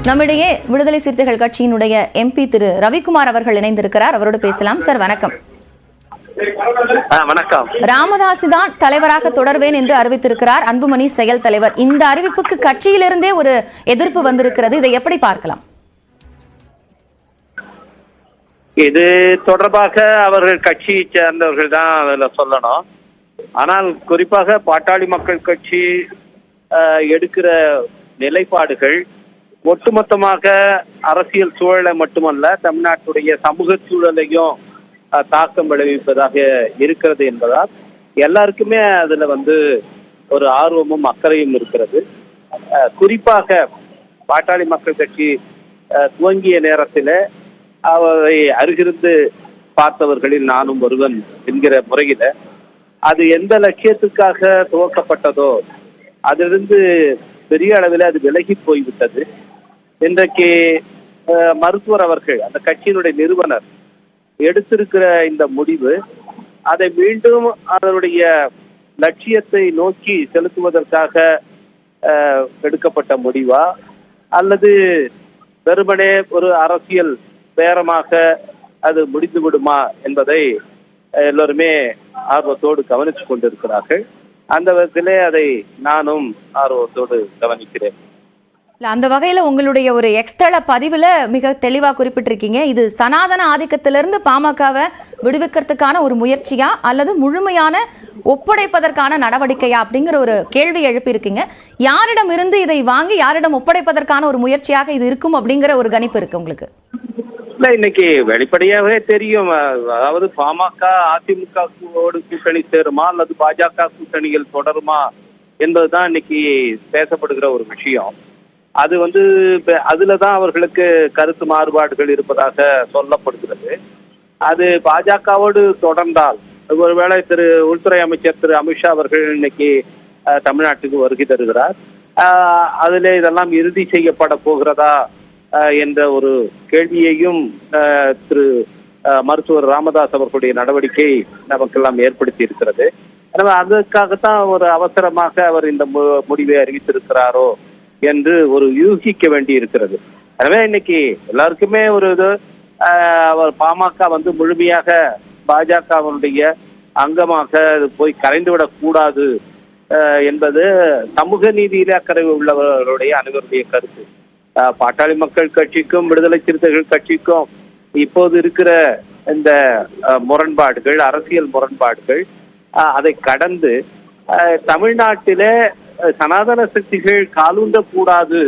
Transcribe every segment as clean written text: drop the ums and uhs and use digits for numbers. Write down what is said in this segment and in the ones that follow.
நம்மிடையே விடுதலை சிறுத்தைகள் கட்சியினுடைய எம்பி திரு ரவிக்குமார் அவர்கள் இணைந்திருக்கிறார். அவரோடு பேசலாம். சார் வணக்கம். வணக்கம். ராமதாஸ் தான் தலைவராக தொடர்வேன் என்று அறிவித்திருக்கிறார் அன்புமணி செயல் தலைவர். இந்த அறிவிப்புக்கு கட்சியிலிருந்தே ஒரு எதிர்ப்பு வந்திருக்கிறது. இதை எப்படி பார்க்கலாம்? இது தொடர்பாக அவர்கள் கட்சியை சேர்ந்தவர்கள் தான் அதுல சொல்லணும். ஆனால் குறிப்பாக பாட்டாளி மக்கள் கட்சி எடுக்கிற நிலைப்பாடுகள் ஒட்டுமொத்தமாக அரசியல் சூழலை மட்டுமல்ல, தமிழ்நாட்டுடைய சமூக சூழலையும் தாக்கம் விளைவிப்பதாக இருக்கிறது என்பதால் எல்லாருக்குமே அதுல ஒரு ஆர்வமும் அக்கறையும் இருக்கிறது. குறிப்பாக பாட்டாளி மக்கள் கட்சி துவங்கிய நேரத்தில் அவரை அருகிருந்து பார்த்தவர்களில் நானும் ஒருவன் என்கிற முறையில அது எந்த லட்சியத்துக்காக துவக்கப்பட்டதோ அதிலிருந்து பெரிய அளவில் அது விலகி போய்விட்டது. இன்றைக்கு மருத்துவர் அவர்கள், அந்த கட்சியினுடைய நிறுவனர், எடுத்திருக்கிற இந்த முடிவு அதை மீண்டும் அதனுடைய லட்சியத்தை நோக்கி செலுத்துவதற்காக எடுக்கப்பட்ட முடிவா அல்லது வெறுமனே ஒரு அரசியல் பேரமாக அது முடிந்து விடுமா என்பதை எல்லோருமே ஆர்வத்தோடு கவனித்துக் கொண்டிருக்கிறார்கள். அந்த விதத்திலே அதை நானும் ஆர்வத்தோடு கவனிக்கிறேன். அந்த வகையில உங்களுடைய ஒரு எக்ஸ்தள பதிவுல மிக தெளிவா குறிப்பிட்டிருக்கீங்க. இது சனாதன ஆதிக்கத்திலிருந்து பாமகவை விடுவிக்கிறதுக்கான ஒரு முயற்சியா அல்லது முழுமையான ஒப்படைப்பதற்கான நடவடிக்கையா அப்படிங்கிற ஒரு கேள்வி எழுப்பியிருக்கீங்க. யாரிடம் இருந்து இதை வாங்கி யாரிடம் ஒப்படைப்பதற்கான ஒரு முயற்சியாக இது இருக்கும் அப்படிங்கிற ஒரு கணிப்பு இருக்கு உங்களுக்கு? இல்ல, இன்னைக்கு வெளிப்படையாவே தெரியும். அதாவது பாமக அதிமுகவோடு கூட்டணி சேருமா அல்லது பாஜக கூட்டணியில் தொடருமா என்பதுதான் இன்னைக்கு பேசப்படுகிற ஒரு விஷயம். அது அதுலதான் அவர்களுக்கு கருத்து மாறுபாடுகள் இருப்பதாக சொல்லப்படுகிறது. அது பாஜகவோடு தொடர்ந்தால், ஒருவேளை உள்துறை அமைச்சர் திரு அமித்ஷா அவர்கள் இன்னைக்கு தமிழ்நாட்டுக்கு வருகை தருகிறார், அதுல இதெல்லாம் இறுதி செய்யப்பட போகிறதா என்ற ஒரு கேள்வியையும் திரு மருத்துவர் ராமதாஸ் அவர்களுடைய நடவடிக்கை நமக்கெல்லாம் ஏற்படுத்தி இருக்கிறது. எனவே அதற்காகத்தான் ஒரு அவசரமாக அவர் இந்த முடிவை அறிவித்திருக்கிறாரோ என்று ஒரு யூகிக்க வேண்டி இருக்கிறது. எனவே இன்னைக்கு எல்லாருக்குமே ஒரு அவர் பாமக முழுமையாக பாஜகவினுடைய அங்கமாக போய் கரைந்துவிடக் கூடாது என்பது சமூக நீதியிலே அக்கறை உள்ளவர்களுடைய அனைவருடைய கருத்து. பாட்டாளி மக்கள் கட்சிக்கும் விடுதலை சிறுத்தைகள் கட்சிக்கும் இப்போது இருக்கிற இந்த முரண்பாடுகள், அரசியல் முரண்பாடுகள், அதை கடந்து தமிழ்நாட்டிலே சனாதன சக்திகள் காலூன்ற கூடாது,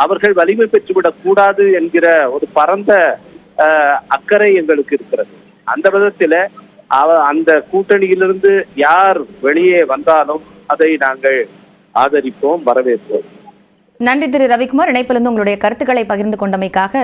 அவர்கள் வலிமை பெற்றுவிடக் கூடாது என்கிற ஒரு பரந்த அக்கறை எங்களுக்கு இருக்கிறது. அந்த விதத்தில் அந்த கூட்டணியிலிருந்து யார் வெளியே வந்தாலும் அதை நாங்கள் ஆதரிப்போம், வரவேற்போம். நன்றி திரு ரவிக்குமார். இணைப்பிலிருந்து உங்களுடைய கருத்துக்களை பகிர்ந்து கொண்டமைக்காக.